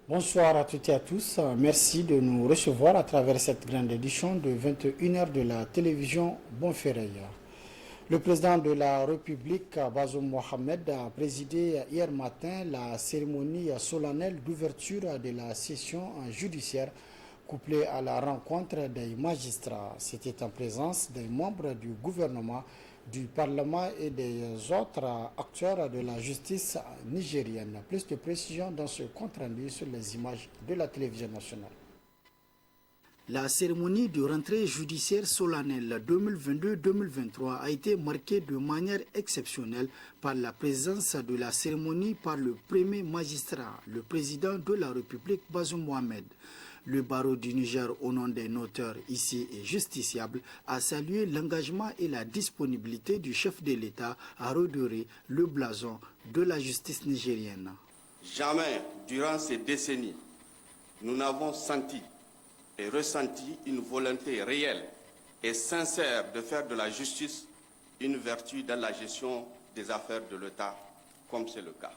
Bonsoir à toutes et à tous. Merci de nous recevoir à travers cette grande édition de 21h de la télévision Bonferrey. Le président de la République, Bazoum Mohamed, a présidé hier matin la cérémonie solennelle d'ouverture de la session judiciaire couplée à la rencontre des magistrats. C'était en présence des membres du gouvernement, du Parlement et des autres acteurs de la justice nigérienne. Plus de précisions dans ce compte rendu sur les images de la télévision nationale. La cérémonie de rentrée judiciaire solennelle 2022-2023 a été marquée de manière exceptionnelle par la présence de la cérémonie par le premier magistrat, le président de la République Bazoum Mohamed. Le barreau du Niger, au nom des noteurs ici et justiciables, a salué l'engagement et la disponibilité du chef de l'État à redorer le blason de la justice nigérienne. Jamais, durant ces décennies, nous n'avons senti et ressenti une volonté réelle et sincère de faire de la justice une vertu dans la gestion des affaires de l'État, comme c'est le cas.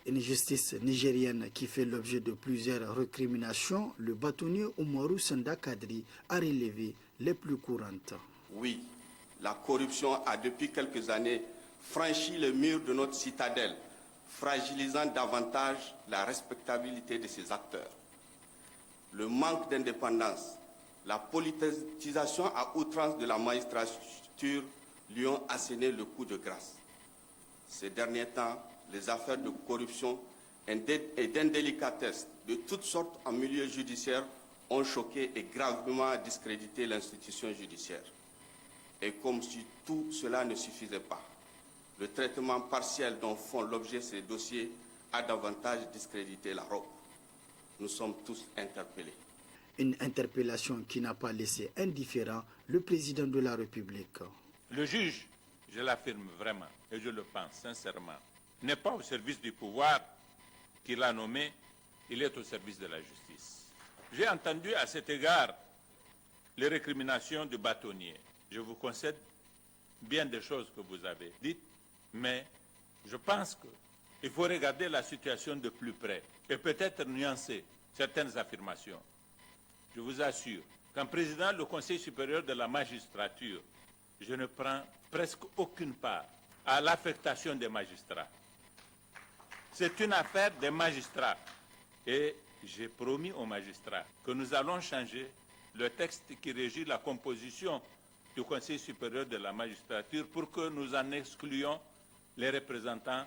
Une justice nigérienne qui fait l'objet de plusieurs récriminations, le bâtonnier Oumarou Sanda Kadri a relevé les plus courantes. Oui, la corruption a depuis quelques années franchi le mur de notre citadelle, fragilisant davantage la respectabilité de ses acteurs. Le manque d'indépendance, la politisation à outrance de la magistrature lui ont asséné le coup de grâce. Ces derniers temps, les affaires de corruption et d'indélicatesse de toutes sortes en milieu judiciaire ont choqué et gravement discrédité l'institution judiciaire. Et comme si tout cela ne suffisait pas, le traitement partiel dont font l'objet ces dossiers a davantage discrédité la robe. Nous sommes tous interpellés. Une interpellation qui n'a pas laissé indifférent le président de la République. Le juge, je l'affirme vraiment et je le pense sincèrement, n'est pas au service du pouvoir qu'il a nommé, il est au service de la justice. J'ai entendu à cet égard les récriminations du bâtonnier. Je vous concède bien des choses que vous avez dites, mais je pense qu'il faut regarder la situation de plus près et peut-être nuancer certaines affirmations. Je vous assure qu'en président du Conseil supérieur de la magistrature, je ne prends presque aucune part à l'affectation des magistrats. C'est une affaire des magistrats. Et j'ai promis aux magistrats que nous allons changer le texte qui régit la composition du Conseil supérieur de la magistrature pour que nous en excluions les représentants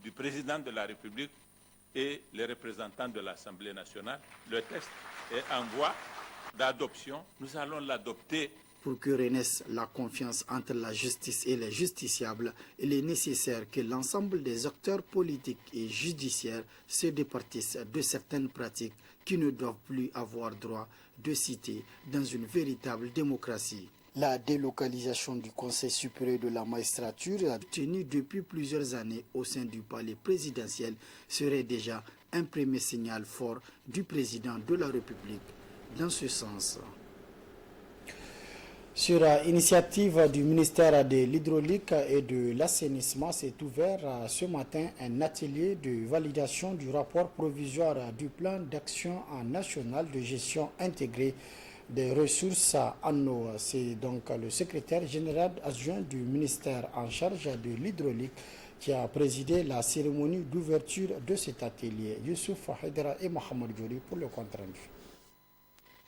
du président de la République et les représentants de l'Assemblée nationale. Le texte est en voie d'adoption. Nous allons l'adopter. Pour que renaisse la confiance entre la justice et les justiciables, il est nécessaire que l'ensemble des acteurs politiques et judiciaires se départissent de certaines pratiques qui ne doivent plus avoir droit de citer dans une véritable démocratie. La délocalisation du Conseil supérieur de la magistrature, tenue depuis plusieurs années au sein du palais présidentiel, serait déjà un premier signal fort du président de la République dans ce sens. Sur initiative du ministère de l'Hydraulique et de l'Assainissement, s'est ouvert ce matin un atelier de validation du rapport provisoire du plan d'action national de gestion intégrée des ressources en eau. C'est donc le secrétaire général adjoint du ministère en charge de l'hydraulique qui a présidé la cérémonie d'ouverture de cet atelier. Youssouf Haidara et Mohamed Djouri pour le compte rendu.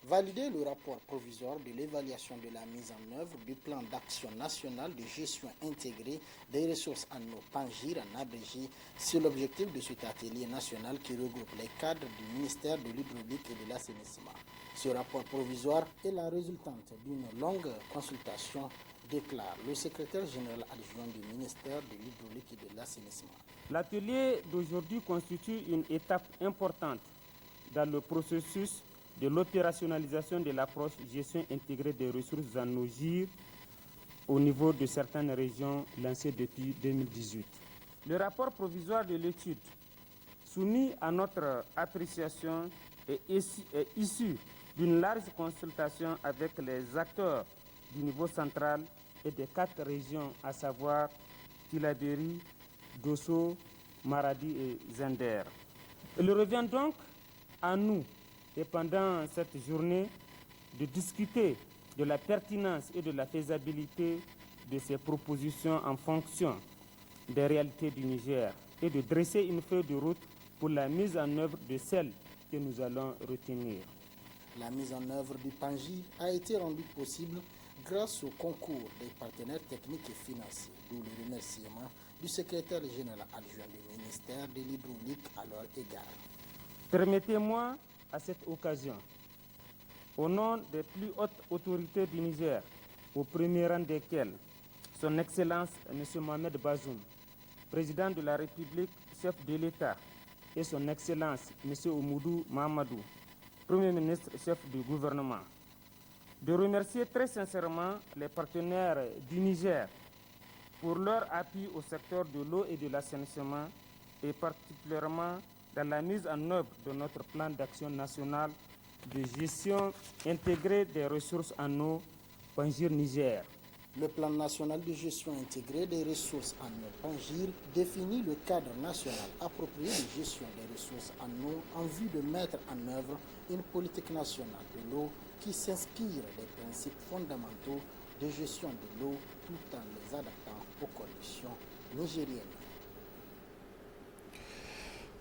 Valider le rapport provisoire de l'évaluation de la mise en œuvre du plan d'action national de gestion intégrée des ressources en eau PANGIR en abrégé, c'est l'objectif de cet atelier national qui regroupe les cadres du ministère de l'Hydraulique et de l'Assainissement. Ce rapport provisoire est la résultante d'une longue consultation, déclare le secrétaire général adjoint du ministère de l'Hydraulique et de l'Assainissement. L'atelier d'aujourd'hui constitue une étape importante dans le processus de l'opérationnalisation de l'approche gestion intégrée des ressources en eau GIR au niveau de certaines régions lancées depuis 2018. Le rapport provisoire de l'étude soumis à notre appréciation est issu d'une large consultation avec les acteurs du niveau central et des 4 régions, à savoir Tillabéri, Dosso, Maradi et Zender. Il revient donc à nous, et pendant cette journée, de discuter de la pertinence et de la faisabilité de ces propositions en fonction des réalités du Niger et de dresser une feuille de route pour la mise en œuvre de celles que nous allons retenir. La mise en œuvre du PANJI a été rendue possible grâce au concours des partenaires techniques et financiers, d'où le remerciement du secrétaire général adjoint du ministère de l'Hydraulique à leur égard. Permettez-moi à cette occasion, au nom des plus hautes autorités du Niger, au premier rang desquelles Son Excellence M. Mohamed Bazoum, président de la République, chef de l'État, et Son Excellence M. Oumoudou Mahamadou, Premier ministre, chef du gouvernement, de remercier très sincèrement les partenaires du Niger pour leur appui au secteur de l'eau et de l'assainissement et particulièrement dans la mise en œuvre de notre plan d'action national de gestion intégrée des ressources en eau PANGIR Niger. Le plan national de gestion intégrée des ressources en eau PANGIR définit le cadre national approprié de gestion des ressources en eau en vue de mettre en œuvre une politique nationale de l'eau qui s'inspire des principes fondamentaux de gestion de l'eau tout en les adaptant aux conditions nigériennes.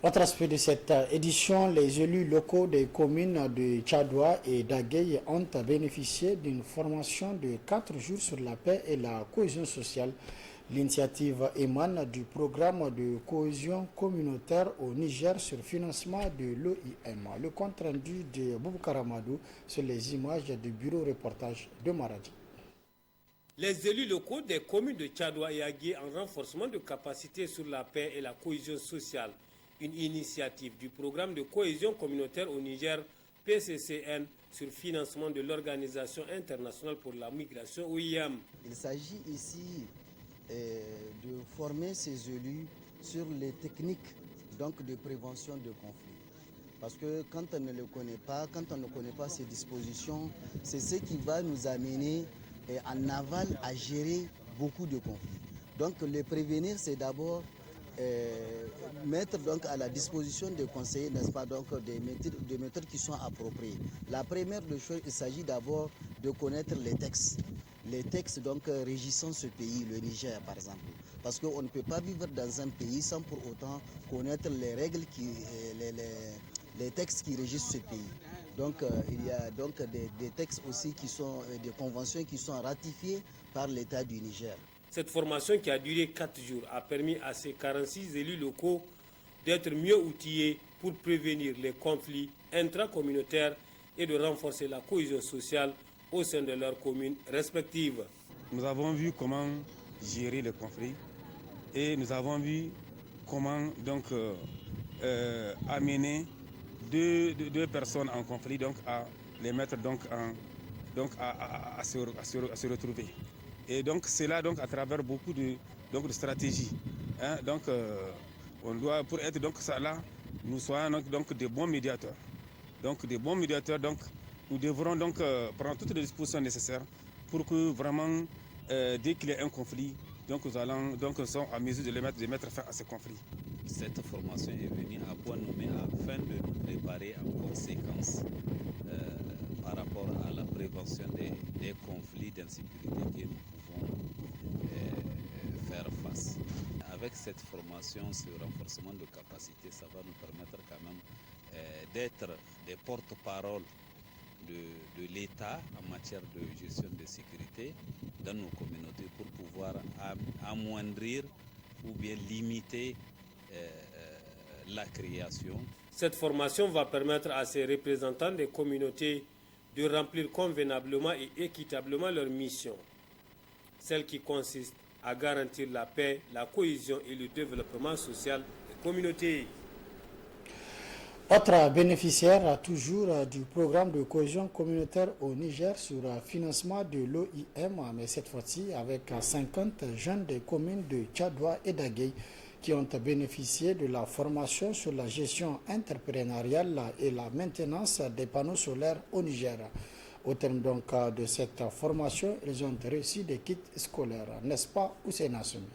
Autre aspect de cette édition, les élus locaux des communes de Tchadoua et d'Agueï ont bénéficié d'une formation de 4 jours sur la paix et la cohésion sociale. L'initiative émane du programme de cohésion communautaire au Niger sur financement de l'OIM. Le compte rendu de Boubacar Amadou sur les images du bureau reportage de Maradi. Les élus locaux des communes de Tchadoua et Agueï en renforcement de capacité sur la paix et la cohésion sociale. Une initiative du programme de cohésion communautaire au Niger, PCCN, sur financement de l'Organisation internationale pour la migration, OIM. Il s'agit ici de former ces élus sur les techniques de prévention de conflits. Parce que quand on ne le connaît pas, quand on ne connaît pas ces dispositions, c'est ce qui va nous amener en aval à gérer beaucoup de conflits. Donc le prévenir, c'est d'abord mettre à la disposition des conseillers, n'est-ce pas, des méthodes qui sont appropriées. La première des choses, il s'agit d'abord de connaître les textes régissant ce pays, le Niger par exemple. Parce qu'on ne peut pas vivre dans un pays sans pour autant connaître les règles, les textes qui régissent ce pays. Donc il y a donc des textes aussi qui sont des conventions qui sont ratifiées par l'État du Niger. Cette formation qui a duré 4 jours a permis à ces 46 élus locaux d'être mieux outillés pour prévenir les conflits intracommunautaires et de renforcer la cohésion sociale au sein de leurs communes respectives. Nous avons vu comment gérer les conflits et nous avons vu comment amener deux personnes en conflit à les mettre à se retrouver. Et donc c'est là à travers beaucoup de stratégies. On doit, pour être ça là, nous soyons des bons médiateurs. Nous devrons prendre toutes les dispositions nécessaires pour que vraiment dès qu'il y a un conflit, nous sommes à mesure de mettre fin à ce conflit. Cette formation est venue à point nommé afin de nous préparer en conséquence par rapport à la prévention des conflits d'insécurité que nous pouvons faire face. Avec cette formation, ce renforcement de capacité, ça va nous permettre quand même d'être des porte-parole de l'État en matière de gestion de sécurité dans nos communautés pour pouvoir amoindrir ou bien limiter la création. Cette formation va permettre à ces représentants des communautés de remplir convenablement et équitablement leur mission, celle qui consiste à garantir la paix, la cohésion et le développement social des communautés. Autre bénéficiaire toujours du programme de cohésion communautaire au Niger sur financement de l'OIM, mais cette fois-ci avec 50 jeunes des communes de Tchadoua et d'Agueï qui ont bénéficié de la formation sur la gestion entrepreneuriale et la maintenance des panneaux solaires au Niger. Au terme de cette formation, ils ont reçu des kits scolaires, n'est-ce pas, Hussein Assoumi?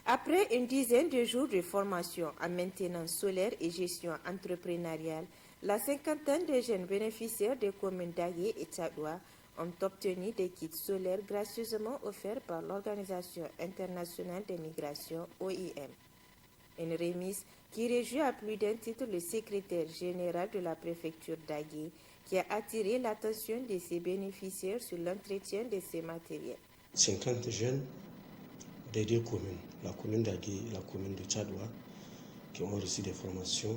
Après une dizaine de jours de formation en maintenance solaire et gestion entrepreneuriale, la cinquantaine de jeunes bénéficiaires des communes d'Agué et Tchadoua ont obtenu des kits solaires gracieusement offerts par l'Organisation internationale des migrations OIM. Une remise qui réjouit à plus d'un titre le secrétaire général de la préfecture d'Agué, qui a attiré l'attention de ses bénéficiaires sur l'entretien de ces matériels. 50 jeunes des deux communes, la commune d'Agué et la commune de Tchadoua, qui ont reçu des formations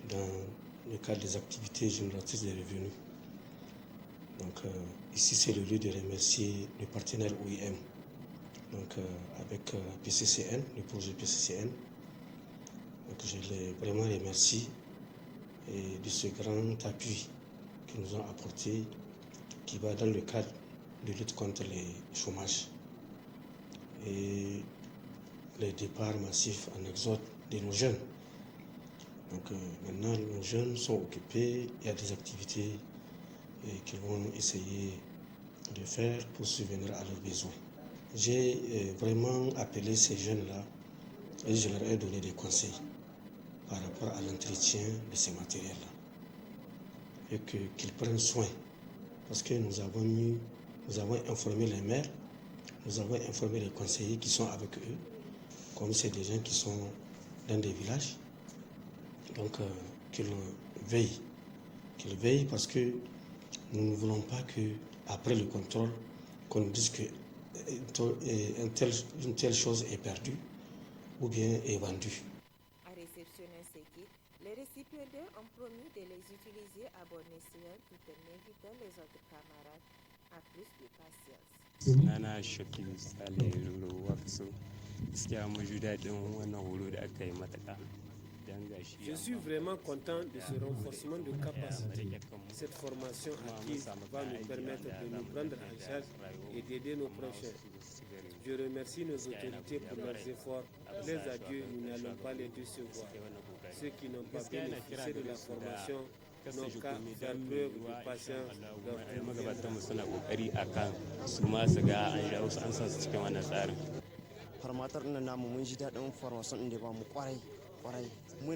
dans le cadre des activités génératrices des revenus. Donc ici c'est le lieu de remercier le partenaire OIM, donc avec PCCN, le projet PCCN. Donc je les vraiment remercie de ce grand appui qu'ils nous ont apporté, qui va dans le cadre de lutte contre le chômage et les départs massifs en exode de nos jeunes. Donc maintenant nos jeunes sont occupés, il y a des activités qu'ils vont essayer de faire pour subvenir à leurs besoins. J'ai vraiment appelé ces jeunes-là et je leur ai donné des conseils par rapport à l'entretien de ces matériels-là et qu'ils prennent soin, parce que nous avons informé les maires, nous avons informé les conseillers qui sont avec eux, comme c'est des gens qui sont dans des villages, donc qu'ils veillent parce que nous ne voulons pas qu'après le contrôle, qu'on nous dise qu'une telle chose est perdue ou bien est vendue. À réceptionner ces kits, les récipiendaires ont promis de les utiliser à bon escient tout en invitant les autres camarades à plus de patience. Nana Shoki Sale Lulu Wafso, gaskiya mun ji daɗin wannan horo da aka yi matuƙa. Je suis vraiment content de ce renforcement de capacité. Cette formation acquise va nous permettre de nous prendre en charge et d'aider nos prochains. Je remercie nos autorités pour leurs efforts. Les adieux, nous n'allons pas les décevoir. Ceux qui n'ont pas bénéficié de la formation n'ont qu'à faire preuve de patience. Formatar ɗin namu mun ji daɗin formation ɗin da ba mu kwarai. Nous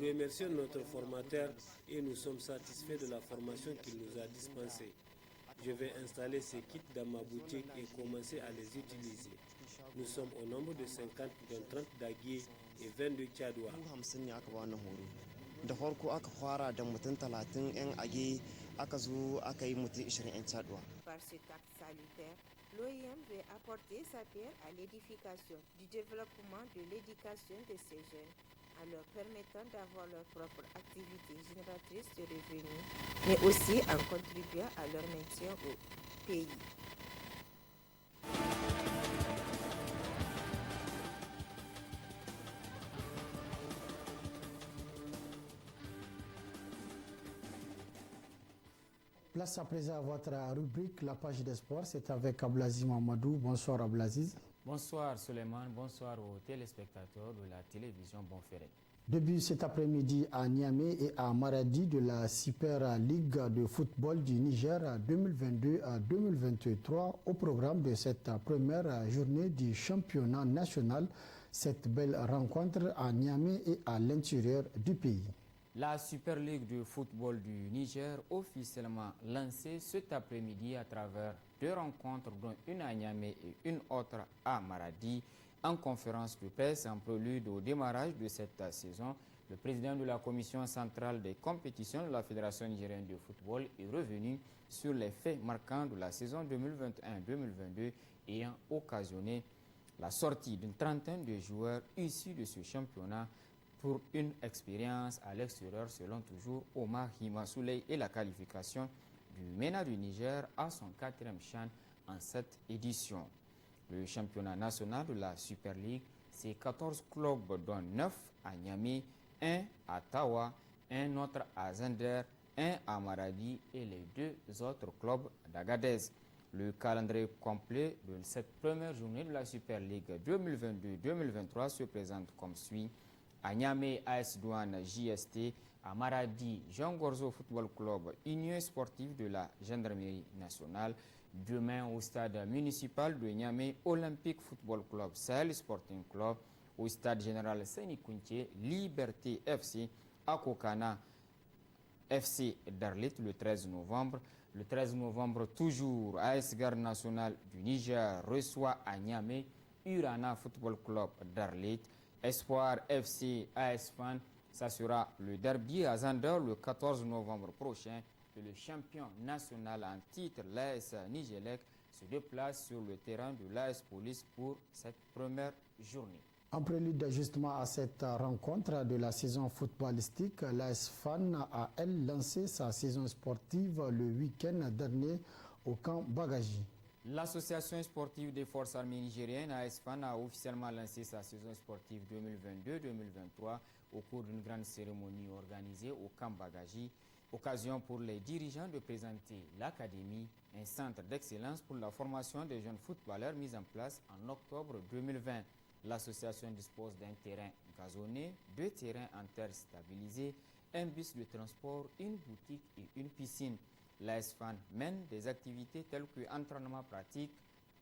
remercions notre formateur et nous sommes satisfaits de la formation qu'il nous a dispensée. Je vais installer ces kits dans ma boutique et commencer à les utiliser. Nous sommes au nombre de 50, dont 30 d'Agué et 20 de Tchadoua. Da farko aka fara da mutum 30 'yan Age aka zo aka yi mutum 20 'yan Tchadoua. Par cet acte salutaire, l'OIM veut apporter sa pierre à l'édification du développement de l'éducation de ces jeunes, en leur permettant d'avoir leur propre activité génératrice de revenus, mais aussi en contribuant à leur maintien au pays. Place à présent à votre rubrique, la page des sports. C'est avec Ablaziz Mamadou. Bonsoir Ablaziz. Bonsoir Suleiman, bonsoir aux téléspectateurs de la télévision Bonferré. Début cet après-midi à Niamey et à Maradi de la Super Ligue de football du Niger 2022-2023 au programme de cette première journée du championnat national. Cette belle rencontre à Niamey et à l'intérieur du pays. La Super Ligue de football du Niger officiellement lancée cet après-midi à travers deux rencontres, dont une à Niamey et une autre à Maradi. En conférence de presse, en prélude au démarrage de cette saison, le président de la commission centrale des compétitions de la Fédération nigérienne de football est revenu sur les faits marquants de la saison 2021-2022 ayant occasionné la sortie d'une trentaine de joueurs issus de ce championnat pour une expérience à l'extérieur, selon toujours Omar Himasouley, et la qualification du MENA du Niger à son 4e CHAN en cette édition. Le championnat national de la Super League, c'est 14 clubs, dont 9 à Niamey, 1 à Tawa, un autre à Zender, 1 à Maradi et les 2 autres clubs d'Agadez. Le calendrier complet de cette première journée de la Super League 2022-2023 se présente comme suit. À Niamey, AS Douane JST, à Maradi, Jean Gorzo Football Club, Union sportive de la Gendarmerie nationale, Demain, au stade municipal de Niamey, Olympique Football Club, Sahel Sporting Club, au stade général Seni Kounché, Liberté FC, Akokana FC Darlit le 13 novembre. Le 13 novembre, toujours, AS Garde Nationale du Niger reçoit à Niamey Urana Football Club Darlit. Espoir FC AS Fan, ça sera le derby à Zander le 14 novembre prochain. Et le champion national en titre, l'AS Nigelec, se déplace sur le terrain de l'AS Police pour cette première journée. En prélude justement à cette rencontre de la saison footballistique, l'AS Fan a, elle, lancé sa saison sportive le week-end dernier au camp Bagaji. L'association sportive des forces armées nigériennes, AS Fan, a officiellement lancé sa saison sportive 2022-2023 au cours d'une grande cérémonie organisée au camp Bagaji. Occasion pour les dirigeants de présenter l'Académie, un centre d'excellence pour la formation des jeunes footballeurs mis en place en octobre 2020. L'association dispose d'un terrain gazonné, 2 terrains en terre stabilisés, un bus de transport, une boutique et une piscine. L'AS Fan mène des activités telles que entraînement pratique,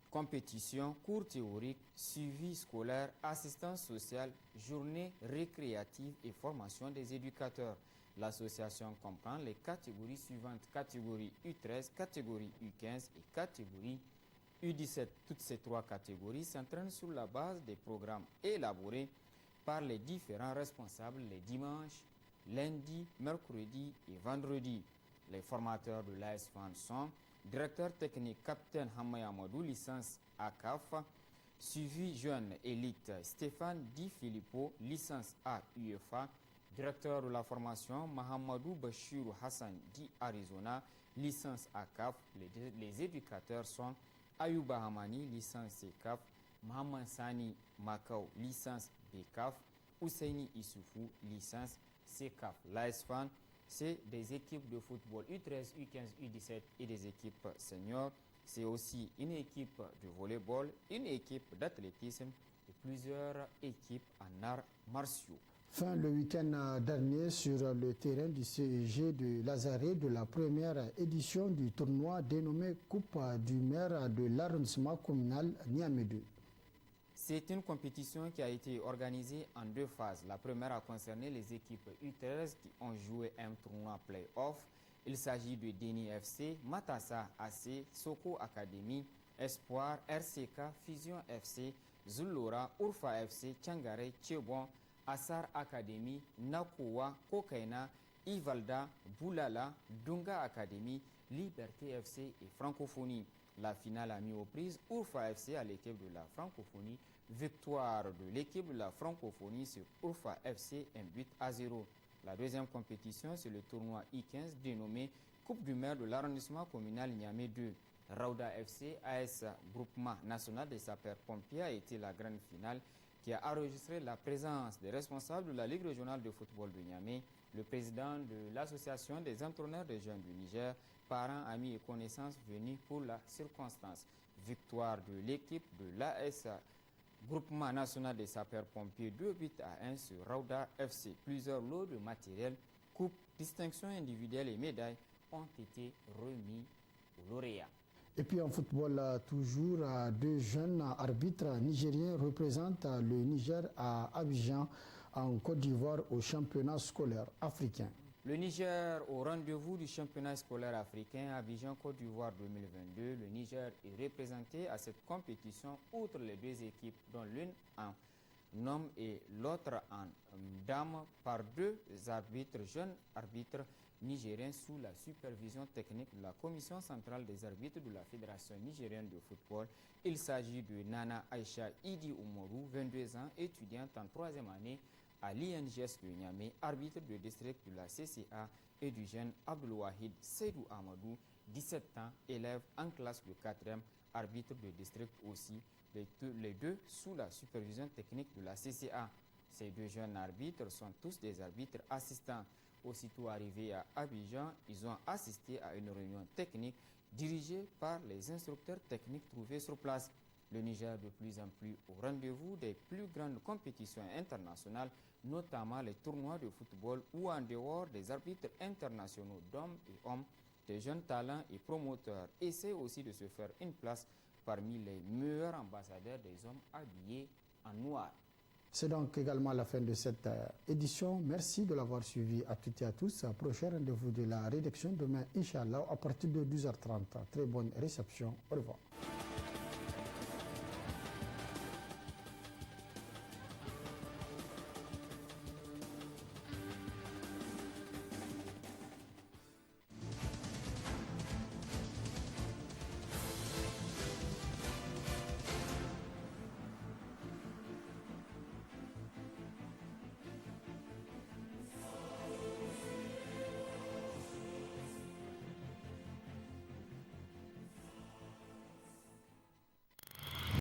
compétition, cours théoriques, suivi scolaire, assistance sociale, journée récréative et formation des éducateurs. L'association comprend les catégories suivantes: catégorie U13, catégorie U15 et catégorie U17. Toutes ces 3 catégories s'entraînent sur la base des programmes élaborés par les différents responsables les dimanches, lundis, mercredis et vendredis. Les formateurs de l'AS Fan sont directeur technique Capitaine Hamay Amadou, licence ACAF, suivi jeune élite Stéphane Di Filippo, licence A UEFA, directeur de la formation Mahamadou Bachirou Hassan Di Arizona, licence ACAF. Les éducateurs sont Ayouba Hamani, licence CCAF, Mohamed Sani Makao, licence BCAF, Ousseini Issoufou, licence CCAF. L'AS Fan, c'est des équipes de football U13, U15, U17 et des équipes seniors. C'est aussi une équipe de volleyball, une équipe d'athlétisme et plusieurs équipes en arts martiaux. Fin le week-end dernier sur le terrain du CEG de Lazare de la première édition du tournoi dénommé Coupe du maire de l'arrondissement communal Niamey 2. C'est une compétition qui a été organisée en 2 phases. La première a concerné les équipes U13 qui ont joué un tournoi play-off. Il s'agit de Deni FC, Matassa AC, Soko Academy, Espoir, RCK, Fusion FC, Zulora, Urfa FC, Tchangare, Tchebon, Assar Academy, Nakoua, Kokaina, Ivalda, Boulala, Dunga Academy, Liberté FC et Francophonie. La finale a mis aux prises Urfa FC à l'équipe de la Francophonie. Victoire de l'équipe de la Francophonie sur Urfa FC, 1-0. La deuxième compétition, c'est le tournoi I15 dénommé Coupe du maire de l'arrondissement communal Niamey 2. Rauda FC, AS Groupement National des Sapeurs-Pompiers, a été la grande finale qui a enregistré la présence des responsables de la Ligue régionale de football de Niamey, le président de l'Association des entraîneurs des jeunes du Niger, parents, amis et connaissances venus pour la circonstance. Victoire de l'équipe de l'AS Groupement National des Sapeurs-Pompiers, 2-1 sur Rauda FC. Plusieurs lots de matériel, coupes, distinctions individuelles et médailles ont été remis aux lauréats. Et puis en football, toujours, 2 jeunes arbitres nigériens représentent le Niger à Abidjan, en Côte d'Ivoire, au championnat scolaire africain. Le Niger au rendez-vous du championnat scolaire africain à Abidjan, Côte d'Ivoire 2022. Le Niger est représenté à cette compétition, outre les 2 équipes, dont l'une en homme et l'autre en dame, par 2 arbitres, jeunes arbitres nigériens sous la supervision technique de la Commission centrale des arbitres de la Fédération nigérienne de football. Il s'agit de Nana Aïcha Idi Oumarou, 22 ans, étudiante en 3e année à l'INGS de Niamey, arbitre de district de la CCA, et du jeune Abdelwahid Seydou Amadou, 17 ans, élève en classe de 4e, arbitre de district aussi, les deux sous la supervision technique de la CCA. Ces 2 jeunes arbitres sont tous des arbitres assistants. Aussitôt arrivés à Abidjan, ils ont assisté à une réunion technique dirigée par les instructeurs techniques trouvés sur place. Le Niger de plus en plus au rendez-vous des plus grandes compétitions internationales, notamment les tournois de football ou en dehors des arbitres internationaux d'hommes et hommes. des jeunes talents et promoteurs essaient aussi de se faire une place parmi les meilleurs ambassadeurs des hommes habillés en noir. C'est donc également la fin de cette édition. Merci de l'avoir suivi à toutes et à tous. Prochain rendez-vous de la rédaction demain, Inch'Allah, à partir de 12h30. Très bonne réception. Au revoir.